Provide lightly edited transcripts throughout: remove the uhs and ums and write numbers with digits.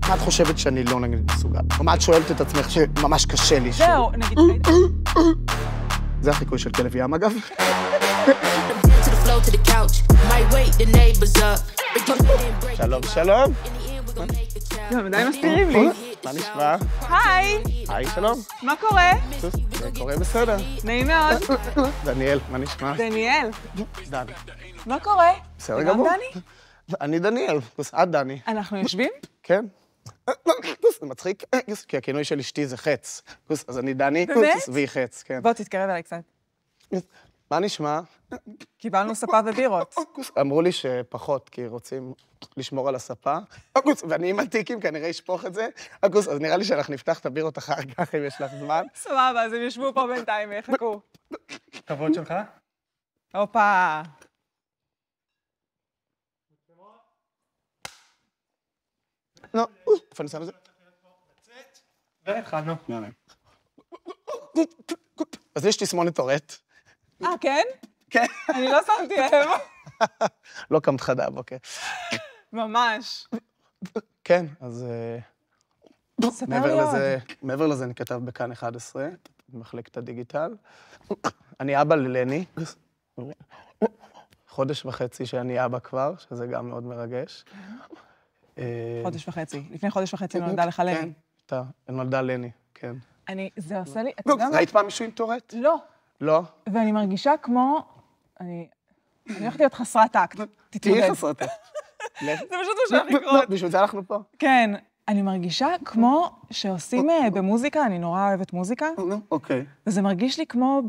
מה את חושבת שאני לא נגיד מסוגל? או מה את שואלת את עצמך שממש קשה לי? זהו, נגיד... זה החיקוי של כלב ים, אגב. שלום, שלום. הם עדיין מסתירים לי. מה נשמע? היי! היי, שלום. מה קורה? זה קורה בסדר. נעים מאוד. דניאל, מה נשמע? דניאל. דני. מה קורה? בסדר גמור. גם דני? אני דניאל, את דני. אנחנו יושבים? כן. זה מצחיק, כי הכינוי של אשתי זה חץ. אז אני דני, והיא חץ, כן. בוא תתקרב אליי קצת. מה נשמע? קיבלנו ספה ובירות. אמרו לי שפחות, כי רוצים לשמור על הספה. ואני עם הטיקים כנראה אשפוך את זה. אז נראה לי שאנחנו נפתח את הבירות אחר כך, אם יש לך זמן. סבבה, אז הם ישבו פה בינתיים ויחכו. כבוד שלך? הופה. לא, איפה אני שם את זה? והתחלנו. אז יש תסמונת טורט. כן? כן. אני לא שמתי לב. לא קמת חדה הבוקר. ממש. כן, אז ספר לי עוד. מעבר לזה אני כתב בכאן 11, במחלקת הדיגיטל. אני אבא ללני. חודש וחצי שאני אבא כבר, שזה גם מאוד מרגש. חודש וחצי. לפני חודש וחצי נולדה לך לני. כן, נולדה לני, כן. זה עושה לי... אתה יודע מה? ראית פעם מישהו עם טורט? לא. לא? ואני מרגישה כמו... אני הולכת להיות חסרת טקט. תתמודד. תהיי חסרת טקט. זה פשוט מה שהולך לקרות. בשביל זה אנחנו פה. כן. אני מרגישה כמו שעושים במוזיקה, אני נורא אוהבת מוזיקה. אוקיי. וזה מרגיש לי כמו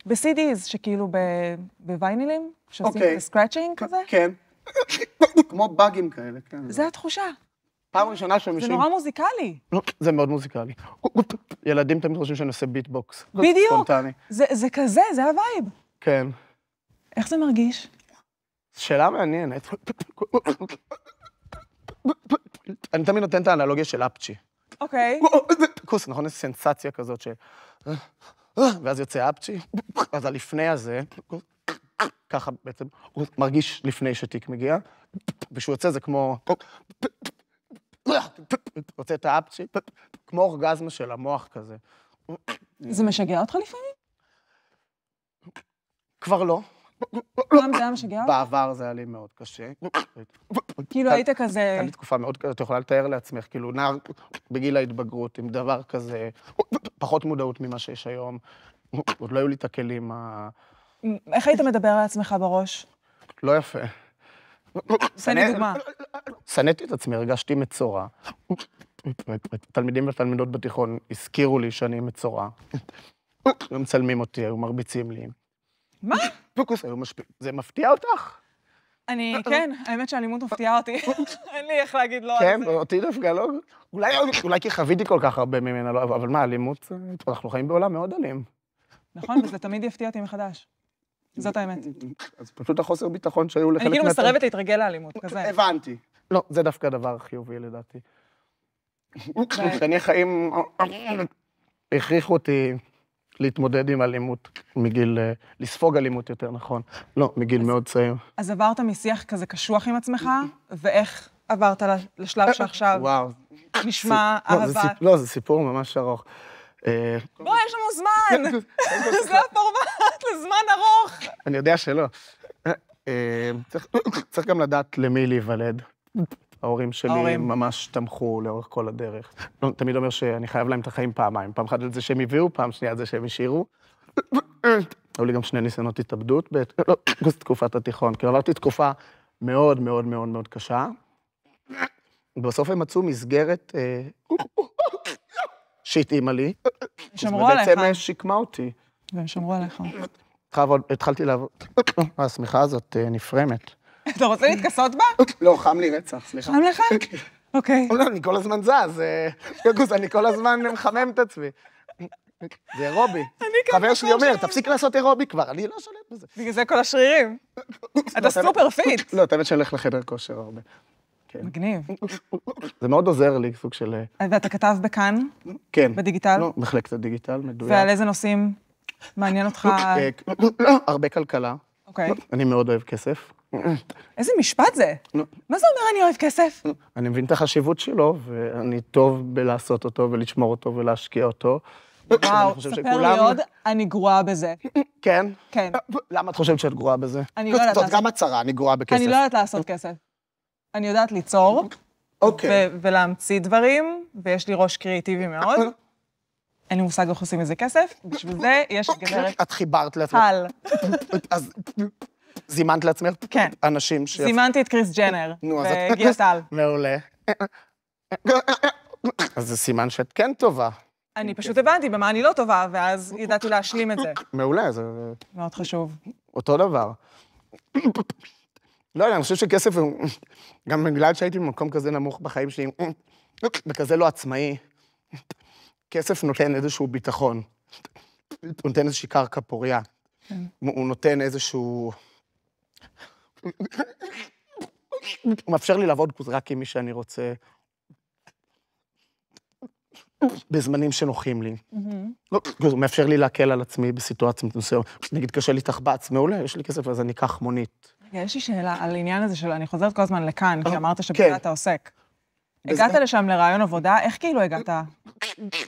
ב-CDs, שכאילו בוויינילים, שעושים את הסקרצ'ינג כזה. כן. כמו באגים כאלה, כן. זה התחושה. פעם ראשונה שהם זה יושבים... נורא מוזיקלי. זה מאוד מוזיקלי. ילדים תמיד חושבים שאני עושה ביטבוקס. בדיוק. ספונטני. זה כזה, זה הווייב. כן. איך זה מרגיש? שאלה מעניינת. אני תמיד נותן את האנלוגיה של אפצ'י. אוקיי. כוס, נכון? איזו סנסציה כזאת ש... ואז יוצא אפצ'י, אז הלפני הזה, ככה בעצם, הוא מרגיש לפני שתיק מגיע, ושהוא יוצא זה כמו... רוצה את האפצ'י, כמו אורגזמה של המוח כזה. זה משגע אותך לפעמים? כבר לא. פעם זה היה משגע אותך? בעבר זה היה לי מאוד קשה. כאילו היית כזה... הייתה לי תקופה מאוד קשה, את יכולה לתאר לעצמך, כאילו נער בגיל ההתבגרות, עם דבר כזה, פחות מודעות ממה שיש היום, עוד לא היו לי את הכלים איך היית מדבר על עצמך בראש? לא יפה. תן לי דוגמה. שנאתי את עצמי, הרגשתי מצורע. תלמידים ותלמידות בתיכון הזכירו לי שאני מצורע. היו מצלמים אותי, היו מרביצים לי. מה? זה מפתיע אותך? כן, האמת שהאלימות מפתיעה אותי. אין לי איך להגיד לא על כן, זה. אותי דווקא לא... אולי כי חוויתי כל כך הרבה ממנה, אבל מה, אלימות? אנחנו חיים בעולם מאוד אלים. נכון, וזה תמיד יפתיע אותי מחדש. זאת האמת. אז פשוט החוסר ביטחון שהיו לחלק... אני כאילו מסרבת להתרגל לאלימות, כזה. הבנתי. לא, זה דווקא דבר חיובי לדעתי. כשאני חיים... הכריחו אותי להתמודד עם אלימות מגיל... לספוג אלימות יותר נכון. לא, מגיל מאוד צעיר. אז עברת משיח כזה קשוח עם עצמך, ואיך עברת לשלב שעכשיו נשמע אהבה? לא, זה סיפור ממש ארוך. בוא, יש לנו זמן! זה הפורמט לזמן ארוך! אני יודע שלא. צריך גם לדעת למי להיוולד. ההורים שלי ממש תמכו לאורך כל הדרך. תמיד אומר שאני חייב להם את החיים פעמיים. פעם אחת על זה שהם הביאו, פעם שנייה על זה שהם השאירו. היו לי גם 2 ניסיונות התאבדות בתקופת התיכון. כי עברתי תקופה מאוד מאוד מאוד מאוד קשה. ובסוף הם מצאו מסגרת שהתאימה לי. שמרו עליך. ובעצם שיקמה אותי. והם שמרו עליך. התחלתי לעבוד... השמיכה הזאת נפרמת. אתה רוצה להתכסות בה? לא, חם לי רצח, סליחה. חם לך? אוקיי. לא, אני כל הזמן זז, אני כל הזמן מחמם את עצמי. זה אירובי. חבר שלי אומר, תפסיק לעשות אירובי כבר, אני לא שולט בזה. בגלל זה כל השרירים. אתה סופר פיט. לא, תמיד שהולך לחדר כושר הרבה. מגניב. זה מאוד עוזר לי, סוג של... ואתה כתב בכאן? כן. בדיגיטל? לא, מחלקת הדיגיטל, מדויק. ועל איזה נושאים מעניין אותך? הרבה כלכלה. אוקיי. אני מאוד אוהב כסף. איזה משפט זה? מה זה אומר אני אוהב כסף? אני מבין את החשיבות שלו, ואני טוב בלעשות אותו ולשמור אותו ולהשקיע אותו. וואו, ספר לי עוד, אני גרועה בזה. כן? כן. למה את חושבת שאת גרועה בזה? אני לא יודעת לעשות. זאת גם הצהרה, אני גרועה בכסף. אני לא יודעת לעשות כסף. אני יודעת ליצור, ולהמציא דברים, ויש לי ראש קריאטיבי מאוד. אין לי מושג איך עושים איזה כסף, בשביל זה יש גברת... את חיברת לעצמך. אז זימנת לעצמך? כן. אנשים ש... זימנתי את קריס ג'נר, והגיע טל. מעולה. אז זה סימן שאת כן טובה. אני פשוט הבנתי במה אני לא טובה, ואז ידעתי להשלים את זה. מעולה, זה... מאוד חשוב. אותו דבר. לא יודע, אני חושב שכסף הוא... גם בגלל שהייתי במקום כזה נמוך בחיים שלי, וכזה לא עצמאי, כסף נותן איזשהו ביטחון. הוא נותן איזושהי קרקע פוריה. הוא נותן איזשהו... הוא מאפשר לי לעבוד רק עם מי שאני רוצה, בזמנים שנוחים לי. הוא מאפשר לי להקל על עצמי בסיטואציות מסוימות. נגיד, קשה לי תחבץ, מעולה, יש לי כסף, אז אני אקח מונית. יש לי שאלה על העניין הזה אני חוזרת כל הזמן לכאן, כי אמרת שבזה אתה עוסק. הגעת לשם לרעיון עבודה, איך כאילו הגעת?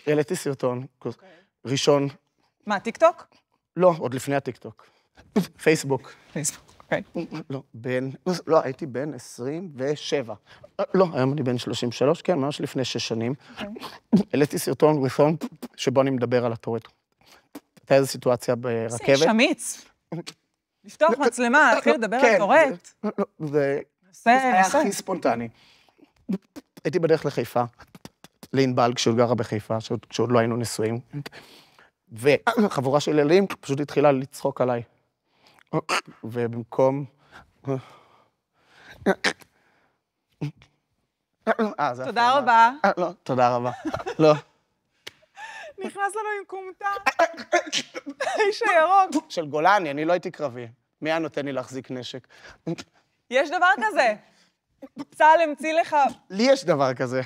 העליתי סרטון, ראשון. מה, טיקטוק? לא, עוד לפני הטיקטוק. פייסבוק. פייסבוק, אוקיי. לא, הייתי בן 27. לא, היום אני בן 33, כן, ממש לפני 6 שנים. העליתי סרטון שבו אני מדבר על הטורט. הייתה איזו סיטואציה ברכבת. זה שמיץ. לפתוח מצלמה, להתחיל לדבר על טורט. זה היה הכי ספונטני. הייתי בדרך לחיפה, לענבל, כשהוא גרה בחיפה, כשעוד לא היינו נשואים. וחבורה של ילדים פשוט התחילה לצחוק עליי. ובמקום... תודה רבה. לא, תודה רבה. לא. נכנס לנו עם קומטה. איש הירוק. של גולני, אני לא הייתי קרבי. מי היה נותן לי להחזיק נשק? יש דבר כזה. צה"ל המציא לך... לי יש דבר כזה.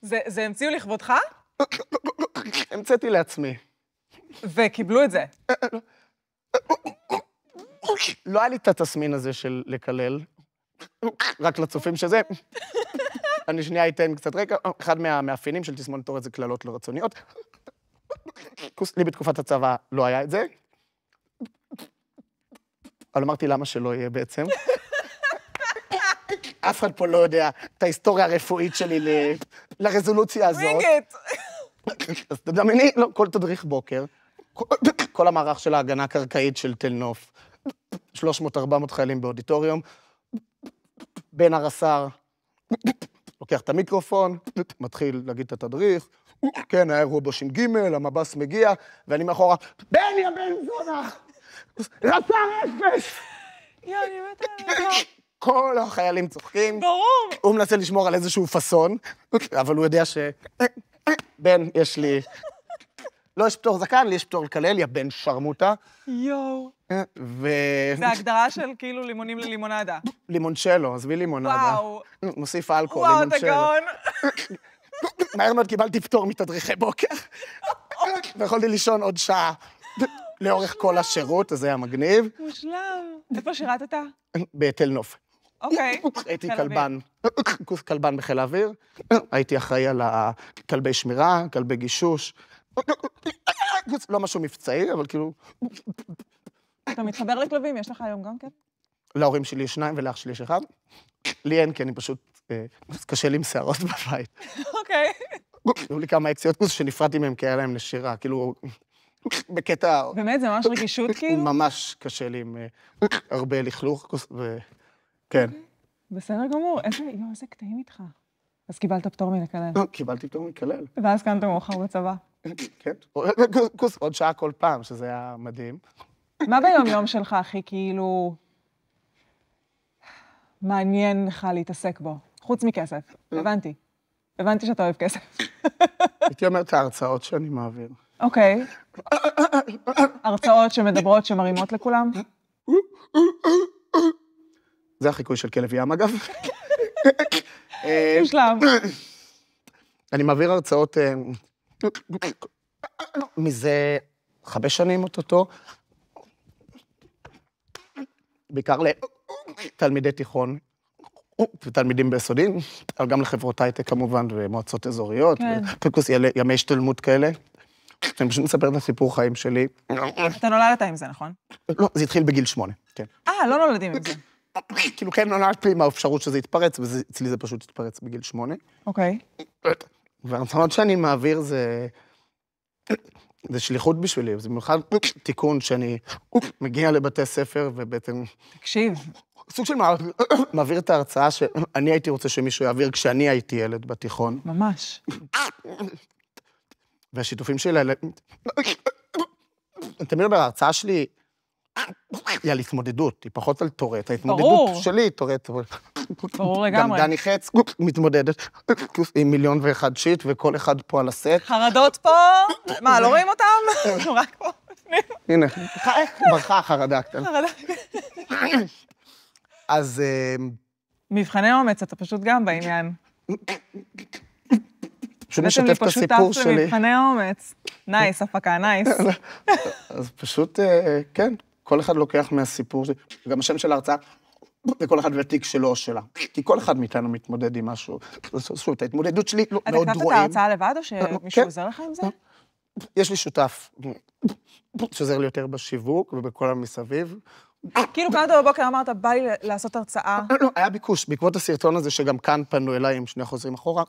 זה המציאו לכבודך? המצאתי לעצמי. וקיבלו את זה. לא היה לי את התסמין הזה של לקלל, רק לצופים שזה. אני שנייה אתן קצת רקע. אחד מהמאפיינים של תסמונת טורט זה קללות לא רצוניות. לי בתקופת הצבא לא היה את זה. אבל אמרתי למה שלא יהיה בעצם. אף אחד פה לא יודע את ההיסטוריה הרפואית שלי לרזולוציה הזאת. רינגט! אז תדמייני, כל תדריך בוקר, כל המערך של ההגנה הקרקעית של תל נוף, 300-400 חיילים באודיטוריום, בן הרס"ר, לוקח את המיקרופון, מתחיל להגיד את התדריך, כן, האירוע בש"ג, המב"ס מגיע, ואני מאחורה, בן יא בן זונה, רס"ר 0! אני מתה עליך. כל החיילים צוחקים. ברור. הוא מנסה לשמור על איזשהו פסון, אבל הוא יודע בן, יש לי... לא יש פטור זקן, לי יש פטור לקלל, יא בן שרמוטה. יואו. ו... זה הגדרה של כאילו לימונים ללימונדה. לימונצ'לו, עזבי לימונדה. וואו. מוסיף אלכוהול, וואו, לימונצ'לו. אתה גאון. מהר מאוד קיבלתי פטור מתדריכי בוקר. ויכולתי לישון עוד שעה לאורך כל השירות, אז זה היה מגניב. מושלם. איפה שירתת? בתל נוף. אוקיי. הייתי כלבן, כלבן בחיל האוויר. הייתי אחראי על כלבי שמירה, כלבי גישוש. לא משהו מבצעי, אבל כאילו... אתה מתחבר לכלבים, יש לך היום גם כן? להורים שלי יש 2 ולאח שלי יש 1. לי אין, כי אני פשוט... קשה לי עם שערות בבית. אוקיי. היו לי כמה אקציות שנפרדתי מהם כי היה להם נשירה, כאילו... בקטע... באמת, זה ממש רגישות כאילו? ממש קשה לי עם הרבה לכלוך, כן. בסדר גמור, איזה קטעים איתך. אז קיבלת פטור מלקלל. קיבלתי פטור מקלל. ואז קמת מאוחר בצבא. כן, עוד שעה כל פעם, שזה היה מדהים. מה ביום-יום שלך הכי כאילו מעניין לך להתעסק בו? חוץ מכסף, הבנתי. הבנתי שאתה אוהב כסף. הייתי אומר את ההרצאות שאני מעביר. אוקיי. הרצאות שמדברות, שמרימות לכולם? זה החיקוי של כלב ים, אגב. מושלם. אני מעביר הרצאות מזה 5 שנים אותו, בעיקר תלמידי תיכון, ותלמידים ביסודיים, אבל גם לחברות הייטק כמובן, ומועצות אזוריות, וקורס ימי השתלמות כאלה. אני פשוט מספר את הסיפור חיים שלי. אתה נולדת עם זה, נכון? לא, זה התחיל בגיל 8, כן. לא נולדים עם זה. כאילו כן נולדתי עם האפשרות שזה יתפרץ, ואצלי זה פשוט יתפרץ בגיל 8. אוקיי. והרצונות שאני מעביר זה שליחות בשבילי, זה במיוחד תיקון שאני מגיע לבתי ספר ובעצם... תקשיב. סוג של מעביר את ההרצאה שאני הייתי רוצה שמישהו יעביר כשאני הייתי ילד בתיכון. ממש. והשיתופים שלי... תמיד אומר, ההרצאה שלי היא על התמודדות, היא פחות על טורט. ההתמודדות שלי היא טורט. ברור לגמרי. גם דני חץ מתמודדת עם 1,000,001 שיט, וכל אחד פה על הסט. חרדות פה? מה, לא רואים אותם? רק פה. הנה, ברכה החרדה קטנה. אז... מבחני אומץ, אתה פשוט גם בעניין. פשוט משתף את הסיפור שלי. בעצם לי מבחני אומץ. נייס, הפקה, נייס. אז פשוט, כן, כל אחד לוקח מהסיפור שלי. גם השם של ההרצאה, וכל אחד ותיק שלו או שלה. כי כל אחד מאיתנו מתמודד עם משהו. שוב, את ההתמודדות שלי מאוד רואים. אתה כתבת את ההרצאה לבד, או שמישהו עוזר לך עם זה? יש לי שותף שעוזר לי יותר בשיווק ובכל המסביב. כאילו קמת בבוקר אמרת, בא לי לעשות הרצאה. לא, היה ביקוש. בעקבות הסרטון הזה שגם כאן פנו אליי עם שני חוזרים אחורה,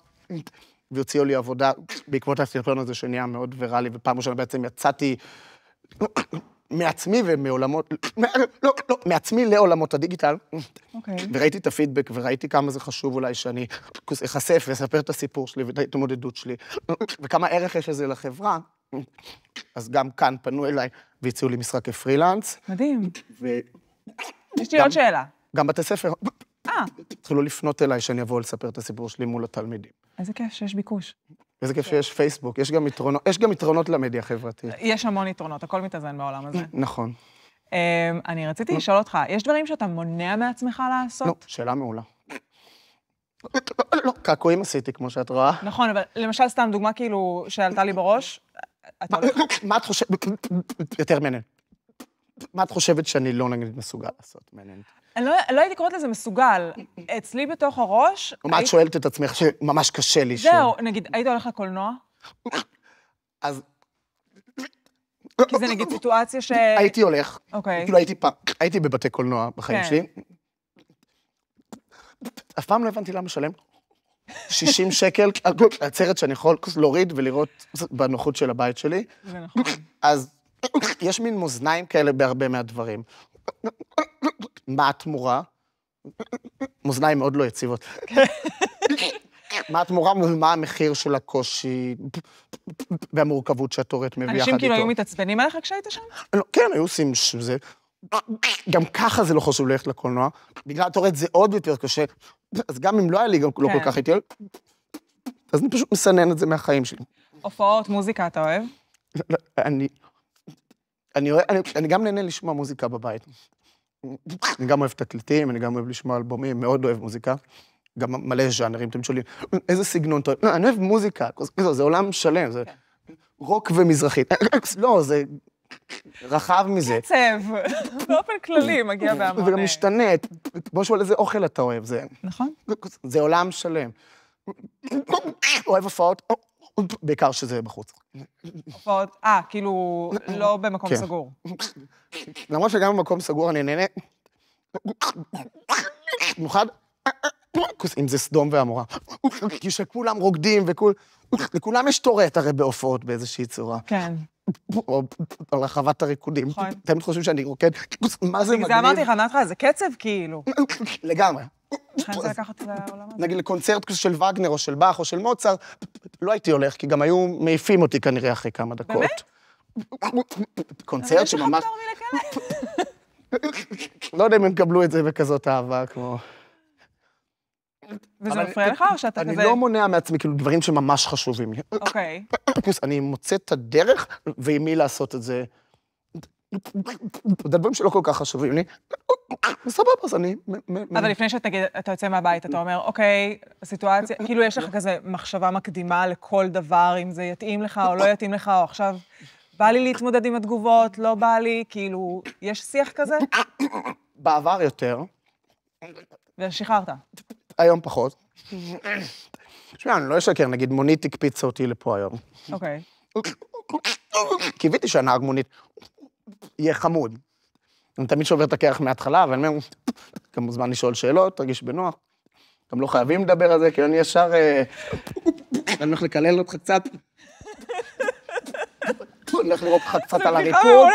והוציאו לי עבודה בעקבות הסרטון הזה שנהיה מאוד ויראלי, ופעם ראשונה בעצם יצאתי מעצמי ומעולמות, לא, מעצמי לעולמות הדיגיטל, וראיתי את הפידבק, וראיתי כמה זה חשוב אולי שאני אחשף ואספר את הסיפור שלי ואת ההתמודדות שלי, וכמה ערך יש לזה לחברה, אז גם כאן פנו אליי והציעו לי משרה כפרילנס. מדהים. יש לי עוד שאלה. גם בתי ספר. התחילו לפנות אליי שאני אבוא לספר את הסיפור שלי מול התלמידים. איזה כיף שיש ביקוש. איזה כיף שיש פייסבוק, יש גם יתרונות למדיה החברתית. יש המון יתרונות, הכל מתאזן בעולם הזה. נכון. אני רציתי לשאול אותך, יש דברים שאתה מונע מעצמך לעשות? לא, שאלה מעולה. לא, קעקועים עשיתי, כמו שאת רואה. נכון, אבל למשל סתם דוגמה כאילו שעלתה לי בראש, מה את חושבת, יותר מעניין, מה את חושבת שאני לא נגיד מסוגל לעשות, מעניין? אני לא הייתי קוראת לזה מסוגל. אצלי בתוך הראש... מה את שואלת את עצמך שממש קשה לי? זהו, נגיד, היית הולך לקולנוע? אז... כי זה נגיד סיטואציה ש... הייתי הולך. אוקיי. כאילו הייתי בבתי קולנוע בחיים שלי. אף פעם לא הבנתי למה לשלם. 60 שקל, הצרת שאני יכול להוריד ולראות בנוחות של הבית שלי. זה נכון. אז יש מין מאזניים כאלה בהרבה מהדברים. מה התמורה? מאזניים מאוד לא יציבות. מה התמורה ומה המחיר של הקושי והמורכבות שהטורט מביא יחד איתו. אנשים כאילו היו מתעצבנים עליך כשהיית שם? כן, היו עושים שזה. גם ככה זה לא חשוב ללכת לקולנוע. בגלל הטורט זה עוד יותר קשה. אז גם אם לא היה לי גם לא כל כך הייתי... אז אני פשוט מסנן את זה מהחיים שלי. הופעות, מוזיקה, אתה אוהב? אני גם נהנה לשמוע מוזיקה בבית. אני גם אוהב תקליטים, אני גם אוהב לשמוע אלבומים, מאוד אוהב מוזיקה. גם מלא ז'אנרים, אתם שואלים, איזה סגנון אתה אוהב? אני אוהב מוזיקה, זה עולם שלם, זה רוק ומזרחית. לא, זה רחב מזה. קצב, באופן כללי מגיע בהמון. וגם משתנה, כמו שואל איזה אוכל אתה אוהב, זה... נכון. זה עולם שלם. אוהב הופעות, בעיקר שזה בחוץ. הופעות, כאילו, לא במקום סגור. למרות שגם במקום סגור אני נהנה, במיוחד, אם זה סדום ועמורה, כי שכולם רוקדים וכולם יש טורט הרי בהופעות באיזושהי צורה. כן. או על רחבת הריקודים. נכון. אתם חושבים שאני רוקד, מה זה מגניב? זה אמרתי לך, נתך, זה קצב כאילו. לגמרי. לכן זה לקחת את העולם הזה. נגיד לקונצרט של וגנר או של באך או של מוצרט, לא הייתי הולך, כי גם היו מעיפים אותי כנראה אחרי כמה דקות. באמת? קונצרט שממש... לא יודע אם הם קבלו את זה בכזאת אהבה, כמו... וזה מפריע לך או שאתה כזה... אני לא מונע מעצמי, כאילו, דברים שממש חשובים לי. אוקיי. אני מוצא את הדרך, ועם מי לעשות את זה. דברים שלא כל כך חשובים לי. סבבה, אז אני... אבל לפני שאתה יוצא מהבית, אתה אומר, אוקיי, הסיטואציה, כאילו יש לך כזה מחשבה מקדימה לכל דבר, אם זה יתאים לך או לא יתאים לך, או עכשיו, בא לי להתמודד עם התגובות, לא בא לי, כאילו, יש שיח כזה? בעבר יותר, ושחררת. היום פחות. תשמע, אני לא אשקר, נגיד מונית הקפיצה אותי לפה היום. אוקיי. קיוויתי שהנהג מונית יהיה חמוד. אני תמיד שובר את הקרח מההתחלה, ואני אומר, גם מוזמן לשאול שאלות, תרגיש בנוח. גם לא חייבים לדבר על זה, כי אני ישר... אני הולך לקלל אותך קצת. אני הולך לראות לך קצת על הריפוד.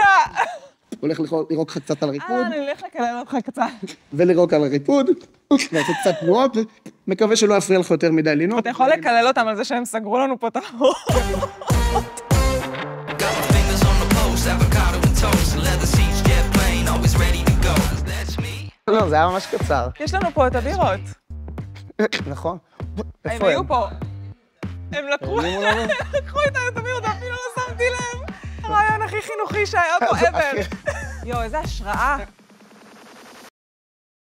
הולך לראות לך קצת על הריפוד. אני הולך לקלל אותך קצת. ולראות על הריפוד, לעשות קצת תנועות, מקווה שלא יפריע לך יותר מדי לנוע. אתה יכול לקלל אותם על זה שהם סגרו לנו פה את האור. לא, זה היה ממש קצר. יש לנו פה את הבירות. נכון. הם היו פה. הם לקחו איתנו את הבירות, אפילו לא שמתי להם. הרעיון הכי חינוכי שהיה פה ever. יואו, איזה השראה.